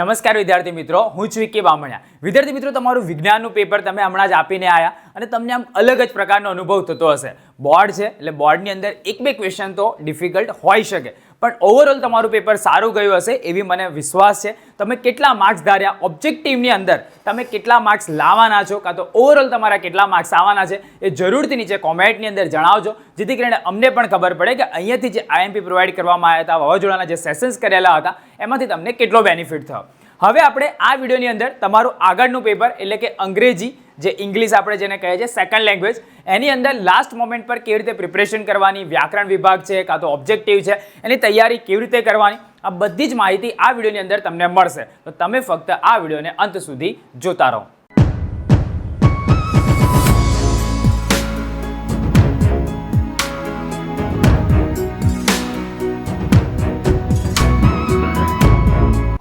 નમસ્કાર વિદ્યાર્થી મિત્રો, હું છું કે બામણિયા. વિદ્યાર્થી મિત્રો, તમારું વિજ્ઞાનનું પેપર તમે હમણાં જ આપીને આવ્યા અને તમને આમ અલગ જ પ્રકારનો અનુભવ થતો હશે. બોર્ડ છે એટલે બોર્ડની અંદર એક બે ક્વેશ્ચન તો ડિફિકલ્ટ હોઈ શકે, પણ ઓવરઓલ તમારું પેપર સારું ગયું હશે એવી મને વિશ્વાસ છે. તમે કેટલા માર્ક્સ ધાર્યા, ઓબ્જેક્ટિવની અંદર તમે કેટલા માર્ક્સ લાવવાના છો, કાં તો ઓવરઓલ તમારા કેટલા માર્ક્સ આવવાના છે એ જરૂરથી નીચે કોમેન્ટની અંદર જણાવજો, જેથી કરીને અમને પણ ખબર પડે કે અહીંયાથી જે આઈએમપી પ્રોવાઈડ કરવામાં આવ્યા હતા, વાવાઝોડાના જે સેશન્સ કરેલા હતા એમાંથી તમને કેટલો બેનિફિટ થયો. હવે આપણે આ વિડીયોની અંદર તમારું આગળનું પેપર એટલે કે અંગ્રેજી, જે ઇંગ્લિશ આપણે જેને કહે છે સેકન્ડ લેંગ્વેજ, એની અંદર લાસ્ટ મોમેન્ટ પર કેવી રીતે પ્રિપરેશન કરવાની, વ્યાકરણ વિભાગ છે કાં તો ઓબ્જેક્ટિવ છે એની તૈયારી કેવી રીતે કરવાની, આ બધી જ માહિતી આ વિડીયોની અંદર તમને મળશે. તો તમે ફક્ત આ વિડીયોને અંત સુધી જોતા રહો.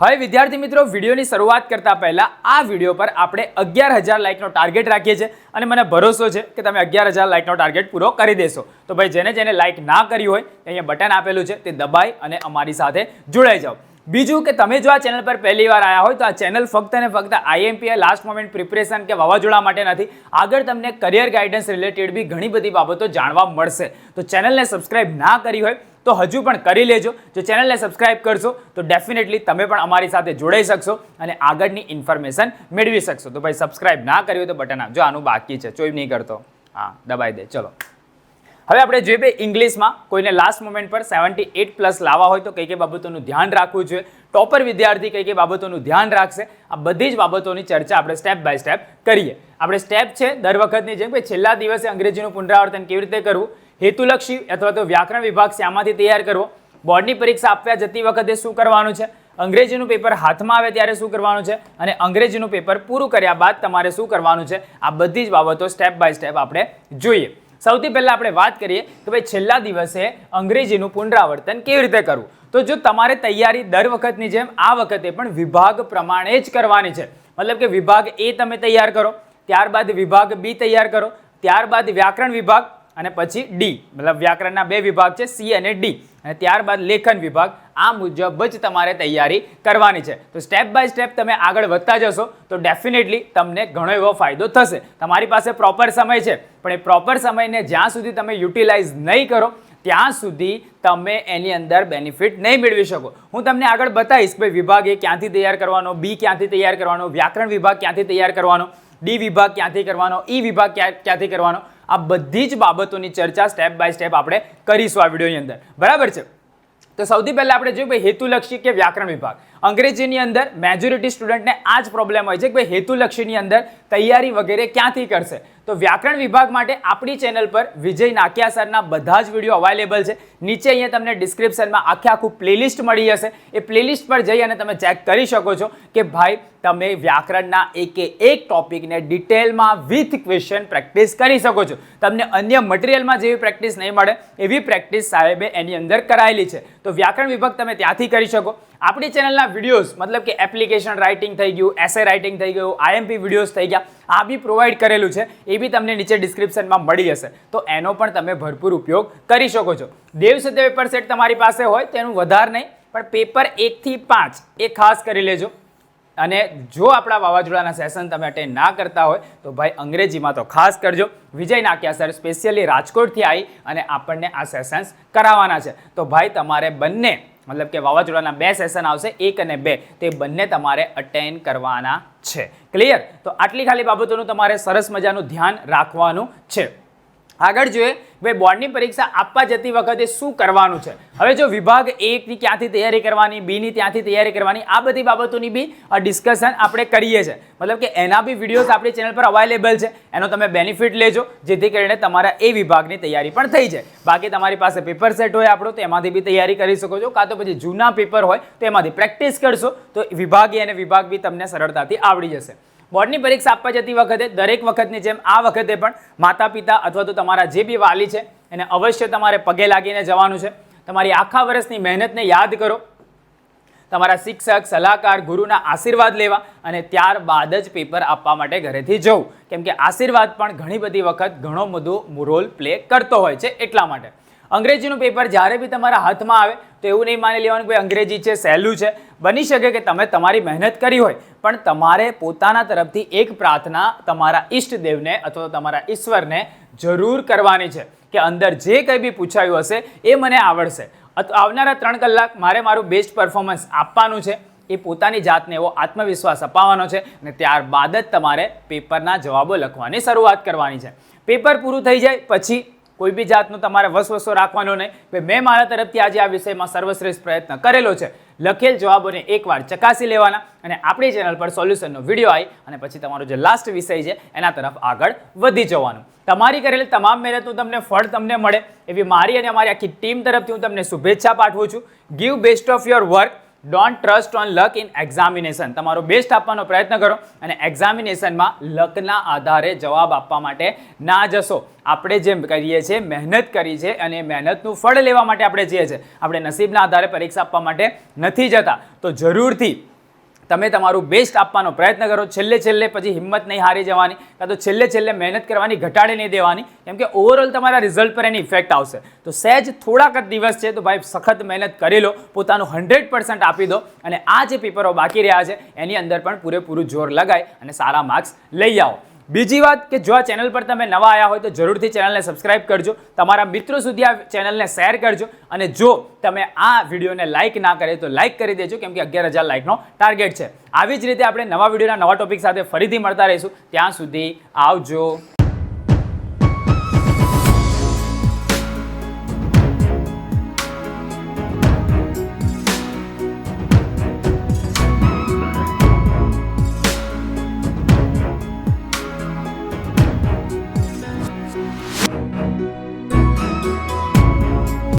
હવે વિદ્યાર્થી મિત્રો, વિડીયોની શરૂઆત કરતા પહેલા આ વિડીયો પર આપણે 11,000 લાઇકનો ટાર્ગેટ રાખીએ છીએ અને મને ભરોસો છે કે તમે 11,000 લાઇકનો ટાર્ગેટ પૂરો કરી દેશો. તો ભાઈ જેને લાઇક ના કરી હોય અહીંયા બટન આપેલું છે તે દબાઈ અને અમારી સાથે જોડાઈ જાઓ. બીજું કે તમે જો આ ચેનલ પર પહેલી વાર આવ્યા હોય તો આ ચેનલ ફક્ત અને ફક્ત આઈએમપી લાસ્ટ મોમેન્ટ પ્રિપરેશન કે વાવાઝોડા માટે નથી. આગળ તમને કરિયર ગાઈડન્સ રિલેટેડ બી ઘણી બધી બાબતો જાણવા મળશે. તો ચેનલને સબસ્ક્રાઇબ ના કરી હોય તો હજુ પણ કરી લેજો. જો ચેનલને સબસ્ક્રાઇબ કરશો તો ડેફિનેટલી તમે પણ અમારી સાથે જોડાઈ શકશો અને આગળની ઇન્ફોર્મેશન મેળવી શકશો. તો ભાઈ સબસ્ક્રાઇબ ના કર્યું તો બટન આપજો. આનું બાકી છે, ચોઈ નહીં કરતો, હા દબાઈ દે. ચલો હવે આપણે જોઈએ ભાઈ ઇંગ્લિશમાં કોઈને લાસ્ટ મોમેન્ટ પર 78+ લાવવા હોય તો કઈ કઈ બાબતોનું ધ્યાન રાખવું જોઈએ, ટોપર વિદ્યાર્થી કઈ કઈ બાબતોનું ધ્યાન રાખશે, આ બધી જ બાબતોની ચર્ચા આપણે સ્ટેપ બાય સ્ટેપ કરીએ. આપણે સ્ટેપ છે દર વખતની જેમ કે છેલ્લા દિવસે અંગ્રેજીનું પુનરાવર્તન કેવી રીતે કરવું, હેતુલક્ષી અથવા તો વ્યાકરણ વિભાગ શામાંથી તૈયાર કરવો, બોર્ડની પરીક્ષા આપવા જતી વખતે શું કરવાનું છે, અંગ્રેજીનું પેપર હાથમાં આવે ત્યારે શું કરવાનું છે અને અંગ્રેજીનું પેપર પૂરું કર્યા બાદ તમારે શું કરવાનું છે, આ બધી જ બાબતો સ્ટેપ બાય સ્ટેપ આપણે જોઈએ. સૌથી પહેલા આપણે વાત કરીએ કે ભાઈ છેલ્લા દિવસે અંગ્રેજીનું પુનરાવર્તન કેવી રીતે કરવું. તો જો તમારે તૈયારી દર વખતની જેમ આ વખતે પણ વિભાગ પ્રમાણે જ કરવાની છે, મતલબ કે વિભાગ એ તમે તૈયાર કરો, ત્યારબાદ વિભાગ બી તૈયાર કરો, ત્યારબાદ વ્યાકરણ વિભાગ અને પછી ડી, મતલબ વ્યાકરણના બે વિભાગ છે સી અને ડી, અને ત્યારબાદ લેખન વિભાગ. આ મુજબ જ તમારે તૈયારી કરવાની છે. તો સ્ટેપ બાય સ્ટેપ તમે આગળ વધતા જશો તો ડેફિનેટલી તમને ઘણો એવો ફાયદો થશે. તમારી પાસે પ્રોપર સમય છે, પણ એ પ્રોપર સમયને જ્યાં સુધી તમે યુટિલાઇઝ નહીં કરો ત્યાં સુધી તમે એની અંદર બેનિફિટ નહીં મેળવી શકો. હું તમને આગળ બતાવીશ કે વિભાગ એ ક્યાંથી તૈયાર કરવાનો, બી ક્યાંથી તૈયાર કરવાનો, વ્યાકરણ વિભાગ ક્યાંથી તૈયાર કરવાનો, ડી વિભાગ ક્યાંથી કરવાનો, ઈ વિભાગ ક્યાંથી કરવાનો, આ બધી જ બાબતોની ચર્ચા સ્ટેપ બાય સ્ટેપ આપણે કરીશું આ વિડીયોની અંદર. બરાબર છે. તો સૌથી પહેલા આપણે જોઈએ ભાઈ હેતુલક્ષી કે વ્યાકરણ વિભાગ. અંગ્રેજીની અંદર મેજોરિટી સ્ટુડન્ટને આ જ પ્રોબ્લેમ હોય છે કે ભાઈ હેતુલક્ષીની અંદર તૈયારી વગેરે ક્યાંથી કરશે. તો વ્યાકરણ વિભાગ માટે આપણી ચેનલ પર વિજય નાકિયા સરના બધા જ વિડીયો અવેલેબલ છે. નીચે અહીંયા તમને ડિસ્ક્રિપ્શનમાં આખું પ્લેલિસ્ટ મળી જશે. એ પ્લેલિસ્ટ પર જઈ અને તમે ચેક કરી શકો છો કે ભાઈ તમે વ્યાકરણના એક ટોપિકને ડિટેલમાં વિથ ક્વેશ્ચન પ્રેક્ટિસ કરી શકો છો. તમને અન્ય મટીરિયલમાં જેવી પ્રેક્ટિસ નહીં મળે એવી પ્રેક્ટિસ સાહેબે એની અંદર કરાયેલી છે. તો વ્યાકરણ વિભાગ તમે ત્યાંથી કરી શકો. આપણી ચેનલના વિડીયોઝ મતલબ કે એપ્લિકેશન રાઇટિંગ થઈ ગયું, એસે રાઇટિંગ થઈ ગયું, આઈએમપી વિડીયોઝ થઈ ગયા, આ બી પ્રોવાઈડ કરેલું છે. એ બી તમને નીચે ડિસ્ક્રિપ્શનમાં મળી જશે. તો એનો પણ તમે ભરપૂર ઉપયોગ કરી શકો છો. દેવસતે પેપર સેટ તમારી પાસે હોય તેનું વધારે નહીં, પણ પેપર 1 થી 5 એ ખાસ કરી લેજો. અને જો આપણા વાવાઝોડાના સેશન તમે અટેન્ડ ના કરતા હોય તો ભાઈ અંગ્રેજીમાં તો ખાસ કરજો. વિજય નાકિયા સર સ્પેશિયલી રાજકોટથી આવી અને આપણને આ સેશન્સ કરાવવાના છે. તો ભાઈ તમારે બંને મતલબ કે વાવાઝોડાના 2 સેશન આવશે, 1 અને 2, તે બંને તમારે અટેન્ડ કરવાના છે. ક્લિયર? તો આટલી ખાલી બાબતોનું તમારે સરસ મજાનું ધ્યાન રાખવાનું છે. આગળ જોઈએ ભાઈ બોર્ડની પરીક્ષા આપવા જતી વખતે શું કરવાનું છે. હવે જો વિભાગ એકની ક્યાંથી તૈયારી કરવાની, બીની ત્યાંથી તૈયારી કરવાની, આ બધી બાબતોની બી ડિસ્કશન આપણે કરીએ છીએ. મતલબ કે એના બી વિડીયોઝ આપણી ચેનલ પર અવેલેબલ છે. એનો તમે બેનિફિટ લેજો જેથી કરીને તમારા એ વિભાગની તૈયારી પણ થઈ જાય. બાકી તમારી પાસે પેપર સેટ હોય આપણો તો એમાંથી બી તૈયારી કરી શકો છો, કાં તો પછી જૂના પેપર હોય તો એમાંથી પ્રેક્ટિસ કરશો તો વિભાગ એ અને વિભાગ બી તમને સરળતાથી આવડી જશે. બોર્ડની પરીક્ષા આપવા જતી વખતે દરેક વખતની જેમ આ વખતે પણ માતા પિતા અથવા તો તમારા જે બી વાલી છે એને અવશ્ય તમારે પગે લાગીને જવાનું છે. તમારી આખા વર્ષની મહેનતને યાદ કરો, તમારા શિક્ષક, સલાહકાર, ગુરુના આશીર્વાદ લેવા અને ત્યારબાદ જ પેપર આપવા માટે ઘરેથી જવું. કેમ કે આશીર્વાદ પણ ઘણી બધી વખત ઘણો બધો રોલ પ્લે કરતો હોય છે એટલા માટે. અંગ્રેજીનું પેપર જ્યારે બી તમારા હાથમાં આવે તો એવું નહીં માની લેવાનું કે ભાઈ અંગ્રેજી છે સહેલું છે. બની શકે કે તમે તમારી મહેનત કરી હોય, પણ તમારે પોતાના તરફથી એક પ્રાર્થના તમારા ઈષ્ટદેવને અથવા તમારા ઈશ્વરને જરૂર કરવાની છે કે અંદર જે કંઈ બી પૂછાયું હશે એ મને આવડશે. આવનારા 3 કલાક મારે મારું બેસ્ટ પરફોર્મન્સ આપવાનું છે. એ પોતાની જાતને એવો આત્મવિશ્વાસ અપાવવાનો છે અને ત્યારબાદ જ તમારે પેપરના જવાબો લખવાની શરૂઆત કરવાની છે. પેપર પૂરું થઈ જાય પછી કોઈ બી જાતનું તમારે વસવસો રાખવાનો નહીં. મેં મારા તરફથી આજે આ વિષયમાં સર્વશ્રેષ્ઠ પ્રયત્ન કરેલો છે. લખેલ જવાબોને એકવાર ચકાસી લેવાના અને આપણી ચેનલ પર સોલ્યુશનનો વિડીયો આવી અને પછી તમારો જે લાસ્ટ વિષય છે એના તરફ આગળ વધી જવાનું. તમારી કરેલી તમામ મહેનતનું તમને ફળ તમને મળે એવી મારી અને અમારી આખી ટીમ તરફથી હું તમને શુભેચ્છા પાઠવું છું. Give best of your work, don't trust on luck in examination. તમારો બેસ્ટ આપવાનો પ્રયત્ન કરો અને એક્ઝામિનેશનમાં લકના આધારે જવાબ આપવા માટે ના જશો. આપણે જેમ કરીએ છીએ મહેનત કરી છે અને મહેનતનું ફળ લેવા માટે આપણે જઈએ છીએ. આપણે નસીબના આધારે પરીક્ષા આપવા માટે નથી જતા. તો જરૂરથી તમે તમારું બેસ્ટ આપવાનો પ્રયત્ન કરો. છેલ્લે પછી હિંમત નહીં હારી જવાની, કાં તો છેલ્લે મહેનત કરવાની ઘટાડી નહીં દેવાની, કેમ કે ઓવરઓલ તમારા રિઝલ્ટ પર એની ઇફેક્ટ આવશે. તો સહેજ થોડાક જ દિવસ છે તો ભાઈ સખત મહેનત કરી લો, પોતાનું 100% આપી દો અને આ જે પેપરો બાકી રહ્યા છે એની અંદર પણ પૂરેપૂરું જોર લગાય અને સારા માર્ક્સ લઈ આવો. બીજી વાત કે જો આ ચેનલ પર તમે નવા આવ્યા હોય તો જરૂરથી ચેનલને સબસ્ક્રાઇબ કરજો, તમારા મિત્રો સુધી આ ચેનલને શેર કરજો અને જો તમે આ વિડીયોને લાઇક ના કરે તો લાઇક કરી દેજો, કેમ કે 11,000 લાઇકનો ટાર્ગેટ છે. આવી જ રીતે આપણે નવા વિડીયોના નવા ટોપિક સાથે ફરીથી મળતા રહીશું. ત્યાં સુધી આવજો.